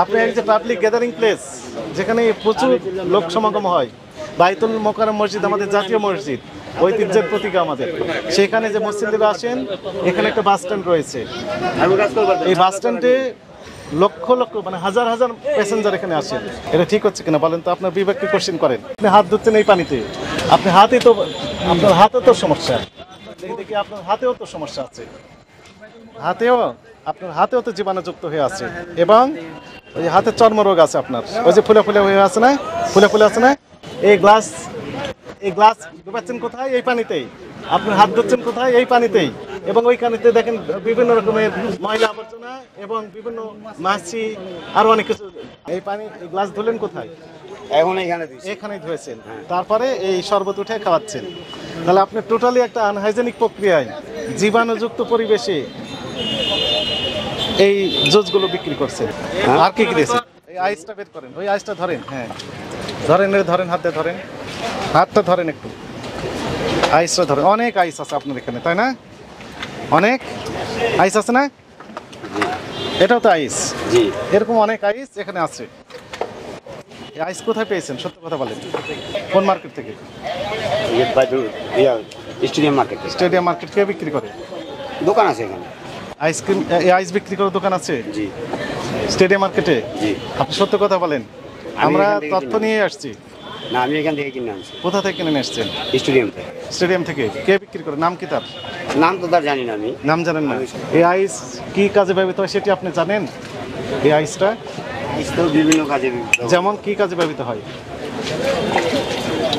আপনি এই যে পাবলিক গ্যাদারিং প্লেস, যেখানে প্রচুর লোক সমাগম হয়, বাইতুল মোকাররম মসজিদ আমাদের জাতীয় মসজিদ, ঐতিহ্যের প্রতীক আমাদের। সেখানে যে মসজিদে আসেন, এখানে একটা বাস স্ট্যান্ড রয়েছে। এই বাস স্ট্যান্ডে লক্ষ লক্ষ মানে হাজার হাজার প্যাসেঞ্জার এখানে আসেন। এটা ঠিক হচ্ছে কিনা বলেন তো? আপনার বিবেককে কোশ্চেন করেন। আপনি হাত ধুচ্ছেন এই পানিতে, আপনি হাতে তো, আপনার হাতে তো সমস্যা, দেখি আপনার হাতেও তো সমস্যা আছে, আপনার হাতেও তো জীবাণুযুক্ত হয়ে আছে, এবং ওই হাতের চর্মরোগ আছে আপনার, ওই যে ফুলে ফুলে হয়ে আছে না, ফুলে ফুলে আছে না। এই গ্লাস ডুবাচ্ছেন কোথায়? এই পানিতেই। আপনি হাত ধুচ্ছেন কোথায়? এই পানিতেই। এবং ওই পানিতে দেখেন বিভিন্ন রকমের ময়লা আবর্জনা এবং বিভিন্ন মাছি আরো অনেক কিছু। এই গ্লাস ধুলেন কোথায়? এখন এখানেই ধুয়েছেন, তারপরে এই শরবত উঠে খাওয়াচ্ছেন। তাহলে আপনি টোটালি একটা আনহাইজেনিক প্রক্রিয়ায়, জীবাণুযুক্ত পরিবেশে এই জুসগুলো বিক্রি করছেন। আর কি কি দিয়েছেন? এই আইসটা বের করেন, ওই আইসটা ধরেন, হ্যাঁ ধরেন, হাতে ধরেন, হাতটা ধরেন একটু, আইসটা ধরেন। অনেক আইস আছে আপনার এখানে, তাই না? অনেক আইস আছে না? এটাও তো আইস। এরকম অনেক আইস এখানে আছে। এই আইস কোথায় পেয়েছেন? সত্য কথা বলেন। কোন মার্কেট থেকে? Stadium market. কে বিক্রি করে? দোকান আছে এখানে আইসক্রিম, এই আইস বিক্রি করার দোকান আছে স্টেডিয়াম মার্কেটে। আপনি সত্য কথা বলেন। আমরা তথ্য নিয়ে আসছি। না, আমি এখান থেকে কিনে আনছি। কোথা থেকে কিনে আসছেন? স্টেডিয়াম থেকে। কে বিক্রি করে? নাম কি তার? নাম তো তার জানি না আমি। নাম জানেন না? এই আইস কি কাজে ব্যবহৃত হয় সেটি আপনি জানেন? এই আইসটা বিভিন্ন কাজে, যেমন কি কাজে ব্যবহৃত হয়?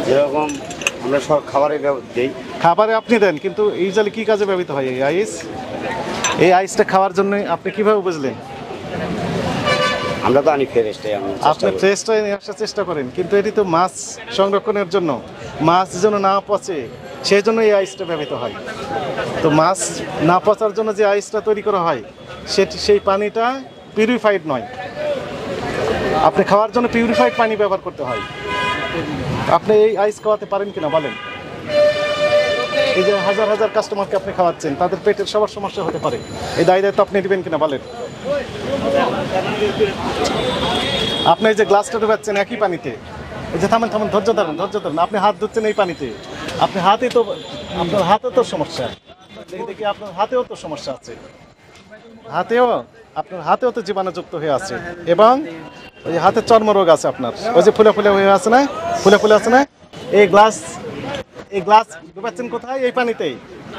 যেরকম আমরা সব খাবারে দিই। খাবারে আপনি দেন, কিন্তু ইউজুয়ালি কি কাজে ব্যবহৃত হয় এই আইস? এই আইসটা খাওয়ার জন্য আপনি কিভাবে বুঝলেন? আমরা তো আনি ফ্রেশটাই। আপনি ফ্রেশটাই নিয়ে আসার চেষ্টা করেন, কিন্তু এটি তো মাছ সংরক্ষণের জন্য, মাছ যেন না পচে সেই জন্য এই আইসটা ব্যবহৃত হয়। তো মাছ না পচার জন্য যে আইসটা তৈরি করা হয়, সেই পানিটা পিউরিফাইড নয়। আপনি খাওয়ার জন্য পিউরিফাইড পানি ব্যবহার করতে হয়। আপনি এই আইস খাওয়াতে পারেন কিনা বলেন? এই যে হাজার হাজার কাস্টমারকে আপনি খাওয়াচ্ছেন, তাদের পেটের সবার সমস্যা হতে পারে। এই দায়িত্ব আপনি নেবেন কিনা বলেন? আপনি এই যে গ্লাসটা ডুবাচ্ছেন একই পানিতে, এই যে থামেন, ধৈর্য ধরেন। আপনি হাত ধুচ্ছেন এই পানিতে, আপনি আপনার হাতে তো সমস্যা, দেখি আপনার হাতেও তো সমস্যা আছে, আপনার হাতেও তো জীবাণুযুক্ত হয়ে আছে, এবং ওই হাতের চর্মরোগ আছে আপনার, ওই যে ফুলে ফুলে হয়ে আছে না, ফুলে আছে না। এই গ্লাস ডুবাচ্ছেন কোথায়? এই পানিতেই।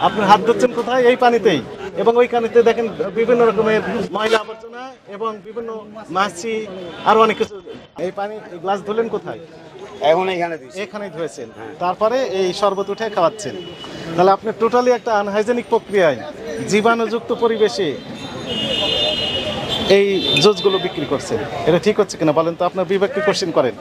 আপনি হাত ধুচ্ছেন কোথায়? এই পানিতেই। এবং ওই পানিতে দেখেন বিভিন্ন রকমের ময়লা আবর্জনা এবং বিভিন্ন মাছি আরো অনেক কিছু। এই গ্লাস ধুলেন কোথায়? এখন এখানেই ধুয়েছেন, তারপরে এই শরবত উঠে খাওয়াচ্ছেন। তাহলে আপনি টোটালি একটা আনহাইজেনিক প্রক্রিয়ায়, জীবাণুযুক্ত পরিবেশে এই জুসগুলো বিক্রি করছেন। এটা ঠিক হচ্ছে কিনা বলেন তো? আপনার বিবেককে কোশ্চেন করেন।